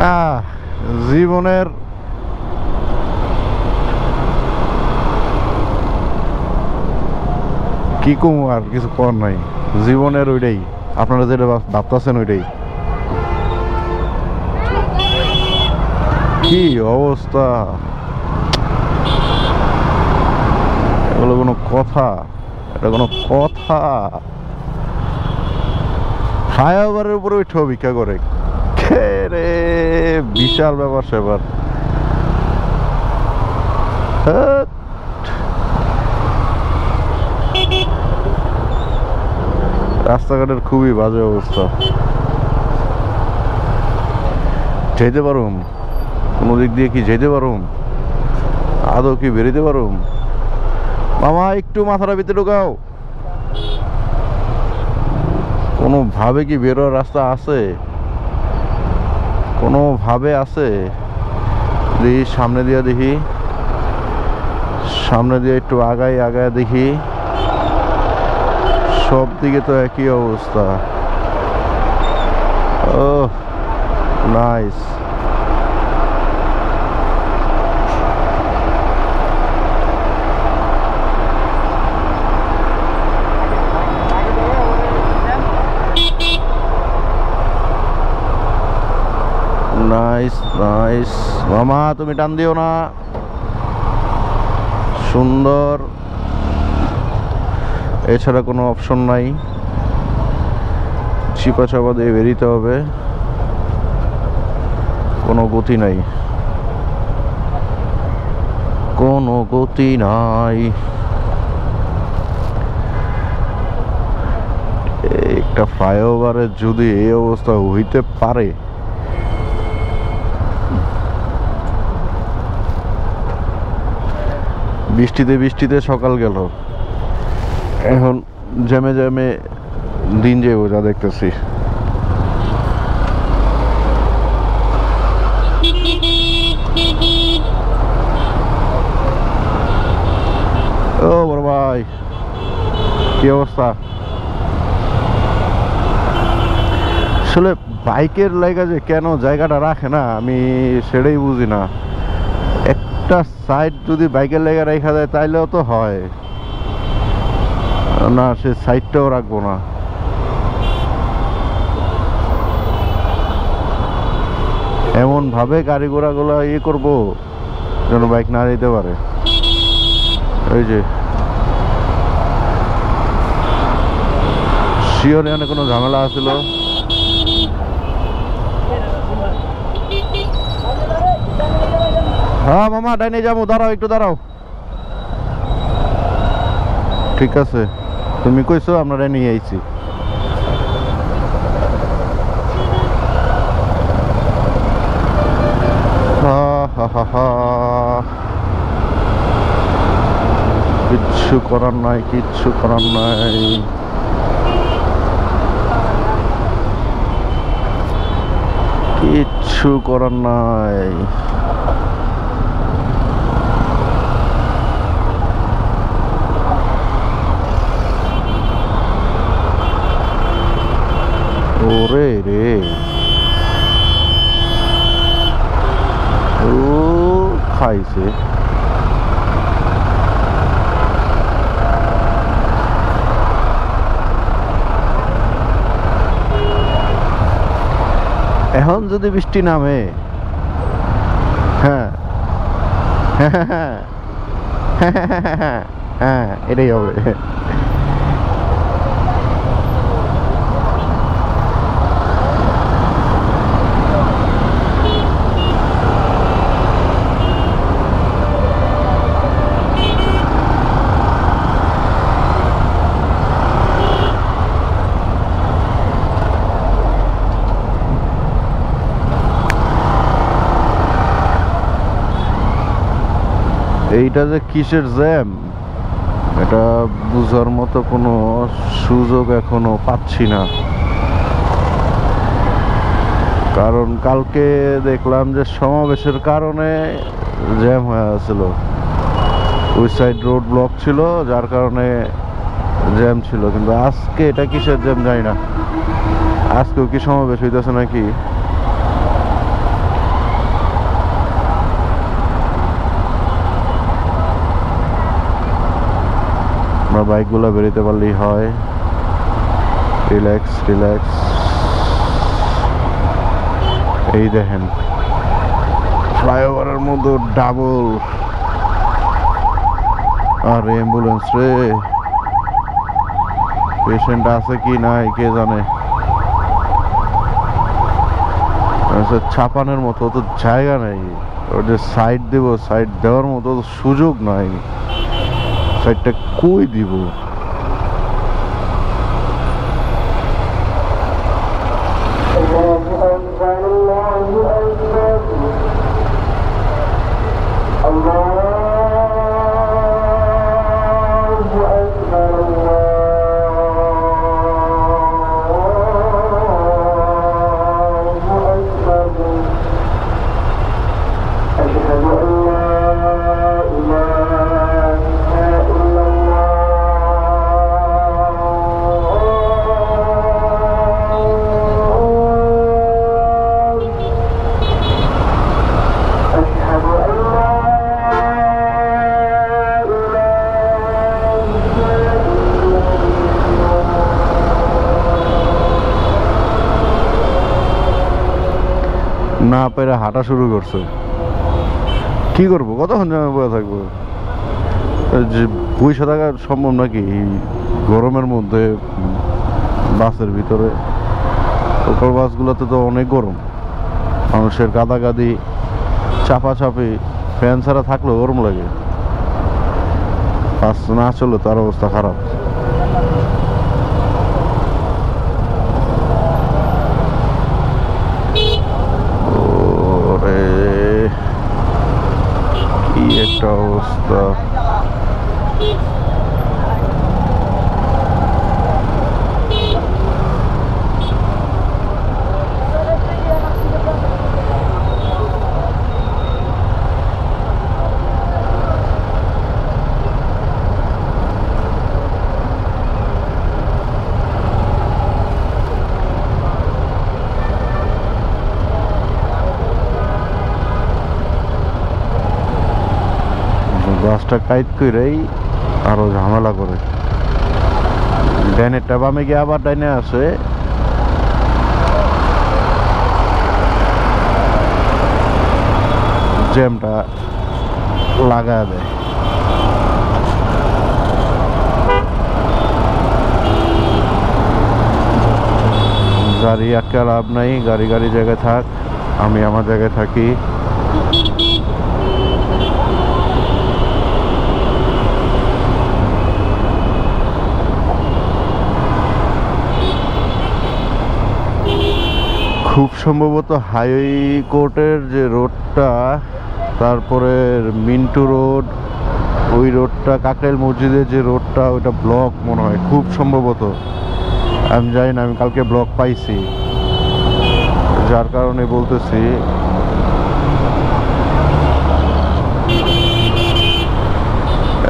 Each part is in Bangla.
আহ জীবনের কি কম, আর কিছু করার নাই। জীবনের ওইটাই, আপনারা যেটা ভাবতেছেন ওইটাই। কি অবস্থা, এগুলো কোনো কথা? এটা কোনো কথা? ফ্লাইওভারের উপরে উঠে ভিক্ষা করে? রে বিশাল ব্যাপার স্যাপার। রাস্তাঘাটের খুবই বাজে অবস্থা। যেতে পারুম? কোনো দিক দিয়ে কি যেতে পারুম? আদৌ কি বেরোতে পারুম? মামা একটু মাথাটা ভিতরে ঢুকাও। কোনোভাবে কি বেরোর রাস্তা আছে? কোনোভাবে আছে? দেখি সামনে দিয়ে, দেখি সামনে দিয়ে একটু আগায় আগায় দেখি। সব দিকে তো একই অবস্থা। ও নাইস। Nice nice. মামা তুমি টান দিও না। সুন্দর। এছাড়া কোনো অপশন নাই, চিপা চাপা দিয়ে বেরিতে হবে। কোনো গতি নাই, কোনো গতি নাই। একটা ফ্লাইওভারের যদি এই অবস্থা হইতে পারে, বৃষ্টিতে বৃষ্টিতে সকাল গেল, এখন জ্যামে জ্যামে দিন যাবো যা দেখতেছি। ও বড় ভাই, কি অবস্থা? আসলে বাইকের লাইগা যে কেন জায়গাটা রাখে না, আমি সেটাই বুঝি না। একটা সাইড যদি বাইকের লাইগা রেখা যায় তাইলেও তো হয় না, সে সাইডটাও রাখবো না। এমন ভাবে গাড়ি ঘোড়া গুলা ইয়ে করবো যেন বাইক না যেতে পারে। ওই যে শিওরে অনেক কোনো ঝামেলা আছিল। হ্যাঁ মামা ডাইনে যাবো, দাঁড়াও একটু দাঁড়াও। ঠিক আছে, তুমি কইছো, আমরা ডাইনে আইছি। কিচ্ছু করার নাই, কিচ্ছু করার নাই। কিচ্ছু করার নাই। ওরে রে, ও খাইছে। এখন যদি বৃষ্টি নামে, হ্যাঁ হ্যাঁ হ্যাঁ এটাই হবে। এইটা যে কিসের জ্যাম, এটা বুঝার মতো কোনো সুযোগ এখনো পাচ্ছি না। কারণ কালকে দেখলাম যে সমাবেশের কারণে জ্যাম হয়ে আছিল, ওই সাইড রোড ব্লক ছিল, যার কারণে জ্যাম ছিল। কিন্তু আজকে এটা কিসের জ্যাম জানি না। আজকেও কি সমাবেশ হইতেছে নাকি? আমরা বাইকগুলো বেরোতে পারলেই হয়। Relax relax. এই দেখেন ফ্লাইওভারের মধ্যে ডাবল। আর অ্যাম্বুলেন্স রে, পেশেন্ট আছে কি নাই কে জানে। ছাপানোর মতো তো জায়গা নাই, ওটা সাইড দেব, সাইড দেওয়ার মতো সুযোগ নাই। সাইডটা কই দিব? না পেরে হাঁটা শুরু করছে। কি করবো, কতক্ষণ জামে বয়ে থাকবো? যে বসে থাকা সম্ভব নাকি গরমের মধ্যে বাসের ভিতরে? লোকাল বাসগুলোতে তো অনেক গরম, মানুষের গাদাগাদি চাপাচাপি, ফ্যান ছাড়া থাকলেও গরম লাগে। বাস না চললে তার অবস্থা খারাপ। কি একটা অবস্থা! বাসটা কাইট করেই আরো ঝামেলা করে। ডাইনেরটা বামে গিয়ে আবার ডাইনে আসে। জ্যামটা লাগা দেয়। গাড়ি আটকে লাভ নাই, গাড়ি গাড়ি জায়গায় থাক, আমি আমার জায়গায় থাকি। খুব সম্ভবত হাই কোর্টের যে রোডটা, তারপরে মিন্টু রোড, ওই রোডটা, কাকরাইল মসজিদের যে রোডটা, ওইটা ব্লক মনে হয়, খুব সম্ভবত। আমি জানি না, আমি কালকে ব্লক পাইছি, যার কারণে বলতেছি।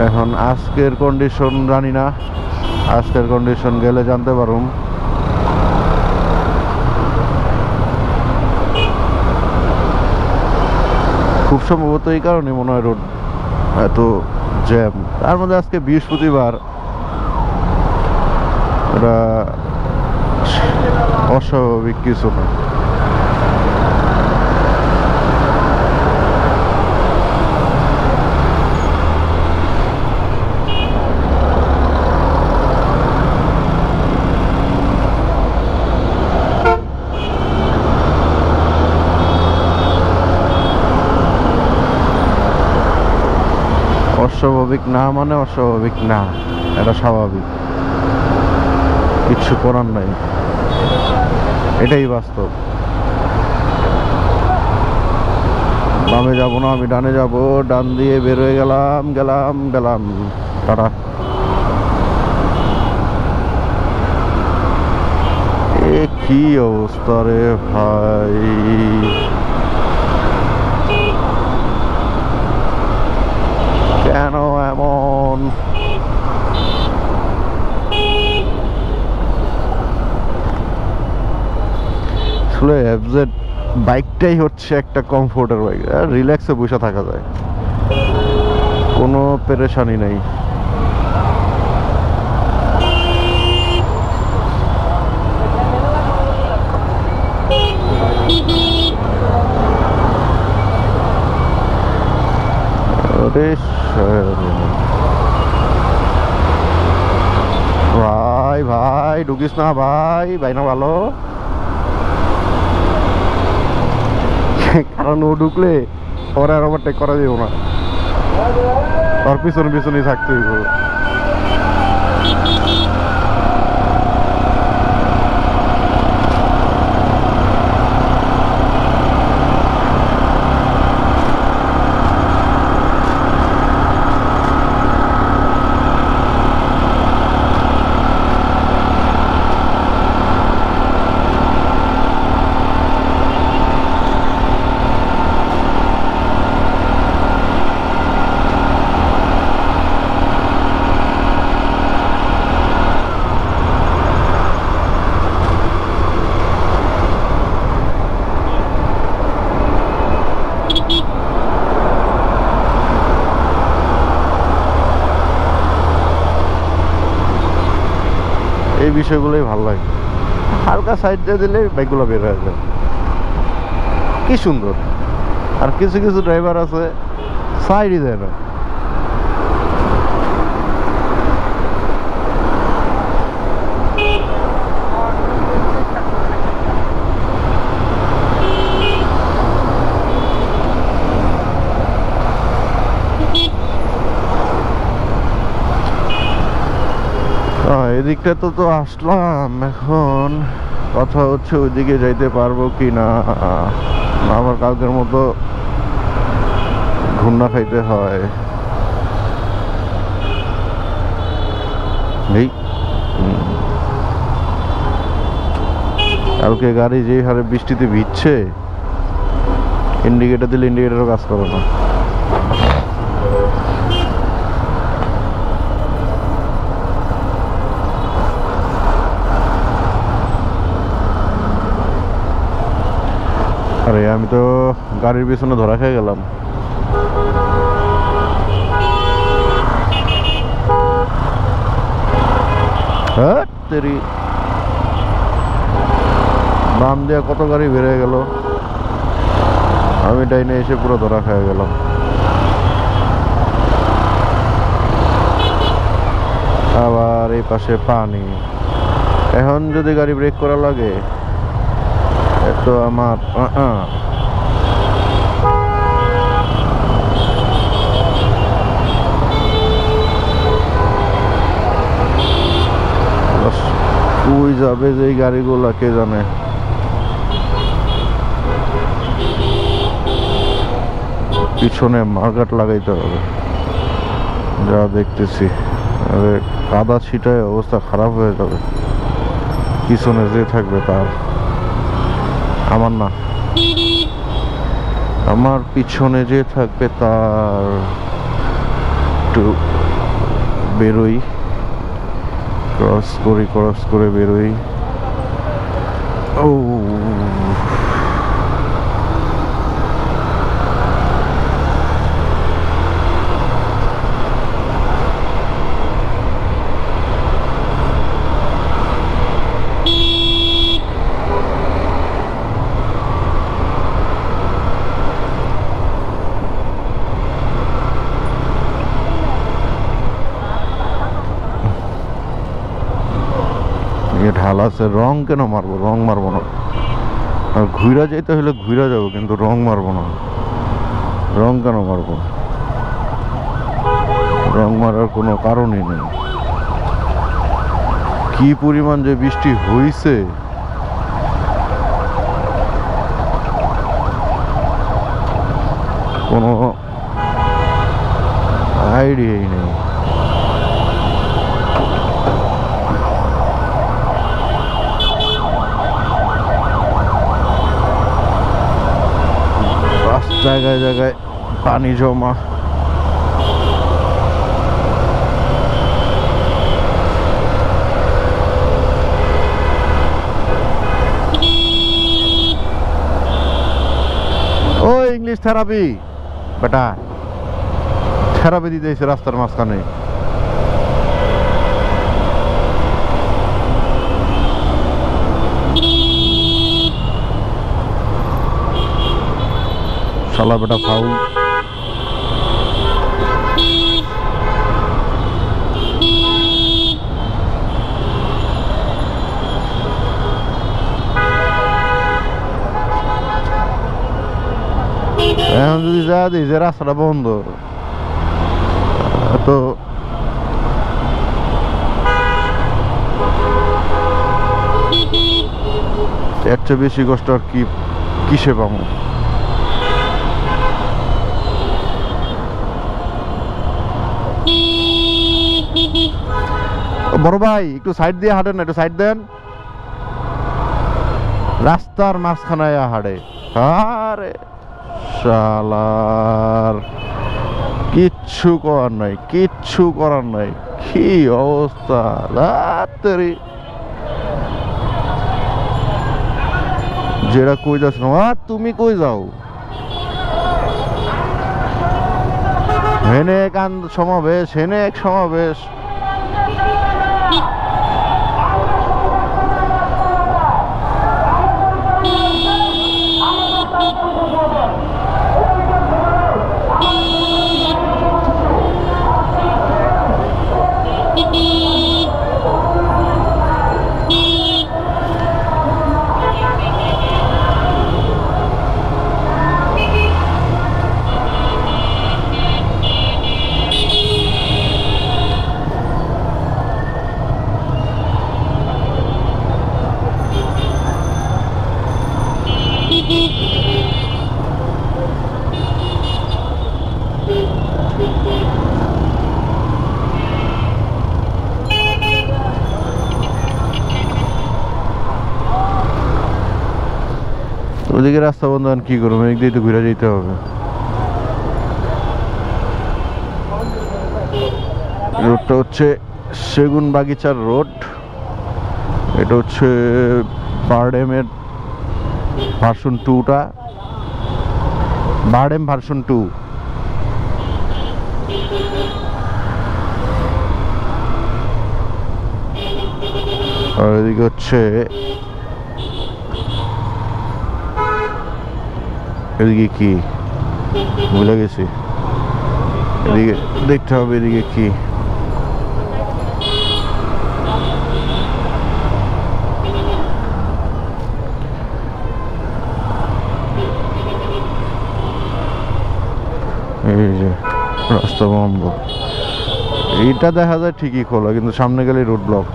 এখন আজকের কন্ডিশন জানি না, আজকের কন্ডিশন গেলে জানতে পারুম। খুব সম্ভবত এই কারণে মনে হয় রোড এত জ্যাম। তার মধ্যে আজকে বৃহস্পতিবার, এটা অস্বাভাবিক কিছু না। অস্বাভাবিক না মানে অস্বাভাবিক না, এটা স্বাভাবিক, কিছু করার নাই, এটাই বাস্তব। বামে যাব না, আমি ডানে যাব, ডান দিয়ে বের হয়ে গেলাম গেলাম গেলাম টাটা। এ কি অবস্থা রে ভাই! কেন এমন? আসলে এফজেড বাইকটাই হচ্ছে একটা কমফোর্টের বাইক, রিল্যাক্সে বসে থাকা যায়, কোনো পেরেশানি নেই। ভাই ভাই ঢুকিস না ভাই, ভাই না ভালো। কারণ ও ঢুকলে পরে আর ওভারটেক করা যাবে না, ওর পিছনে পিছনেই থাকতে হইব। এই বিষয়গুলোই ভালো লাগে, হালকা সাইড দিয়ে দিলে বাইকগুলো বের হয়ে যায়, কি সুন্দর। আর কিছু কিছু ড্রাইভার আছে সাইডই দেয় না। এদিকটা তো আসলাম, এখন কথা হচ্ছে ওইদিকে যাইতে পারবো কি না। আমার কালকের মতো ঘুন্না খাইতে হয়। কালকে গাড়ি যেই হারে বৃষ্টিতে ভিজছে, ইন্ডিকেটর দিলে ইন্ডিকেটরও কাজ করে না। আরে আমি তো গাড়ির পিছনে ধরা খেয়ে গেলাম। বাম দিয়ে কত গাড়ি বেড়ে গেল, আমি ডাইনে এসে পুরো ধরা খেয়ে গেলাম। আবার এই পাশে পানি, এখন যদি গাড়ি ব্রেক করা লাগে তো আমার কই যাবে যে গাড়িগুলা কে জানে। পিছনে মার্কেট লাগাইতে হবে যা দেখতেছি, কাদা ছিটায় অবস্থা খারাপ হয়ে যাবে। পিছনে যে থাকবে তার, আমার না, আমার পিছনে যে থাকবে তার। একটু বেরোই, ক্রস করে বেরোই। ও ঢাল আছে, রং কেন মারবো, রং মারবো না। আর ঘুরা যেতে হলে ঘুরা যাবো, কিন্তু রং মারবো না। রং কেন মারবো, রং মারার কোনো কারণই নেই। কি পরিমাণ যে বৃষ্টি হইছে, কোনো আইডিয়াই নেই। জায়গায় জায়গায় পানি জমা। ও ইংলিশ থেরাপি বেটা, থেরাপি দিতে এসে রাস্তার মাঝখানে। শালা বেটা ফাউল। এখন যদি যা দিই যে রাস্তাটা বন্ধ তো এর চেয়ে বেশি কষ্ট আর কি কিসে পাবো। বড় ভাই একটু সাইড দিয়ে হাঁটেন না, একটু সাইড দেন। রাস্তার মাঝখানে হাঁটে। আরে শালার কিচ্ছু করার নাই, কিচ্ছু করার নাই। কি অবস্থা রাত্রি যেটা কই যাচ্ছ না। তুমি কই যাও? হেনে এক সমাবেশ, হেনে এক সমাবেশ। ওদিকে রাস্তা বন্ধ, কি করবো? একদিকে তো ঘুরে যেতে হবে। রোডটা হচ্ছে সেগুন বাগিচার রোড। এটা হচ্ছে বারডেমের ভার্সন 2টা, বারডেম ভার্সন 2। আর এদিকে হচ্ছে এদিকে কি ভুলে গেছি, এদিকে দেখতে হবে এদিকে কি। এই যে রাস্তা বন্ধ। এইটা দেখা যায় ঠিকই খোলা, কিন্তু সামনে গেলে রোড ব্লক,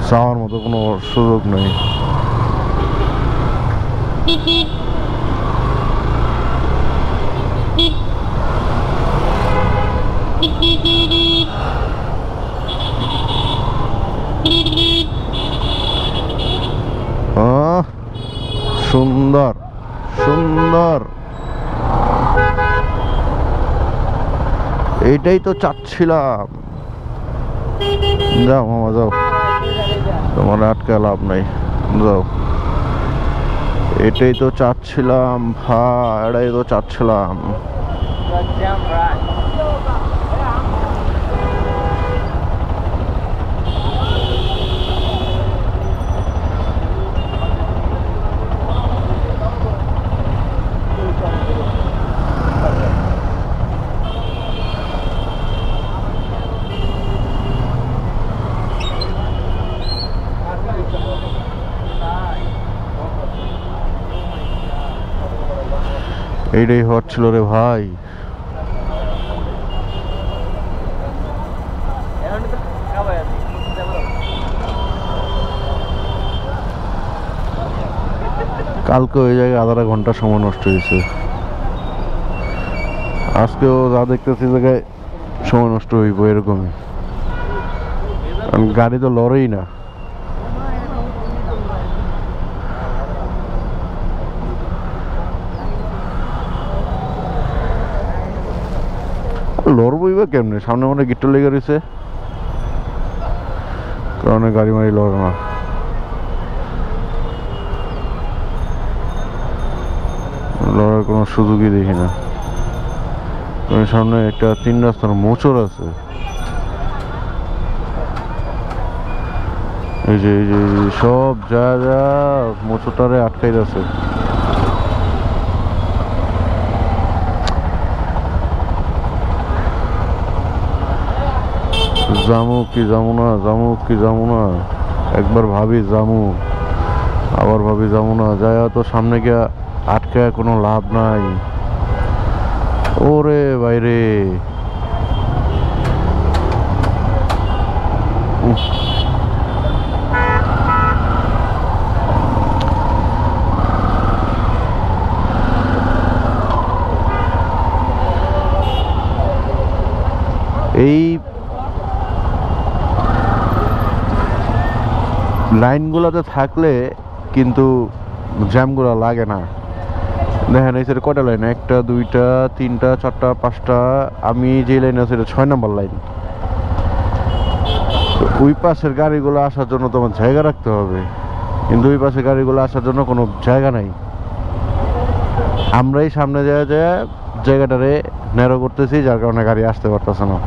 যাওয়ার মতো কোনো সুযোগ নেই। সুন্দর সুন্দর, এইটাই তো চাচ্ছিলাম। যাও মামা যাও, তোমার আটকে লাভ নাই, যাও। এটাই তো চাচ্ছিলাম ভাই, এটাই তো চাচ্ছিলাম। এইটাই হচ্ছিল রে ভাই। কালকে ওই জায়গায় আধা ঘন্টা সময় নষ্ট হয়েছে, আজকেও যা দেখতেছি জায়গায় সময় নষ্ট হইব এরকমই। গাড়ি তো লড়েই না। লড়বই বা কেমনে? সামনে মনে গিট্টু লেগে রয়েছে, কারণে গাড়ি মারি লড়ে না। লড়ার কোনো সুযোগই দেখি না। সামনে একটা 3 রাস্তার মোচড় আছে, এই যে সব যা যা মোচড়টারে আটকাই আছে। জামু কি জামু না, জামু কি জামু না, একবার ভাবি জামু, আবার ভাবি জামু না, যায় তো সামনে গিয়া আটকে কোনো লাভ নাই। ওরে বাইরে, উফ। এই লাইনগুলোতে থাকলে কিন্তু জ্যামগুলো লাগে না। দেখেন এই সাইডে কয়টা লাইন, একটা দুইটা তিনটা চারটা পাঁচটা, আমি যে লাইনে আছি এটা 6 নম্বর লাইন। ওই পাশের গাড়িগুলো আসার জন্য তোমার জায়গা রাখতে হবে, কিন্তু ওই পাশের গাড়িগুলো আসার জন্য কোনো জায়গা নাই। আমরাই সামনে যায় যায় জায়গাটারে ন্যারো করতেছি, যার কারণে গাড়ি আসতে পারতেছে না।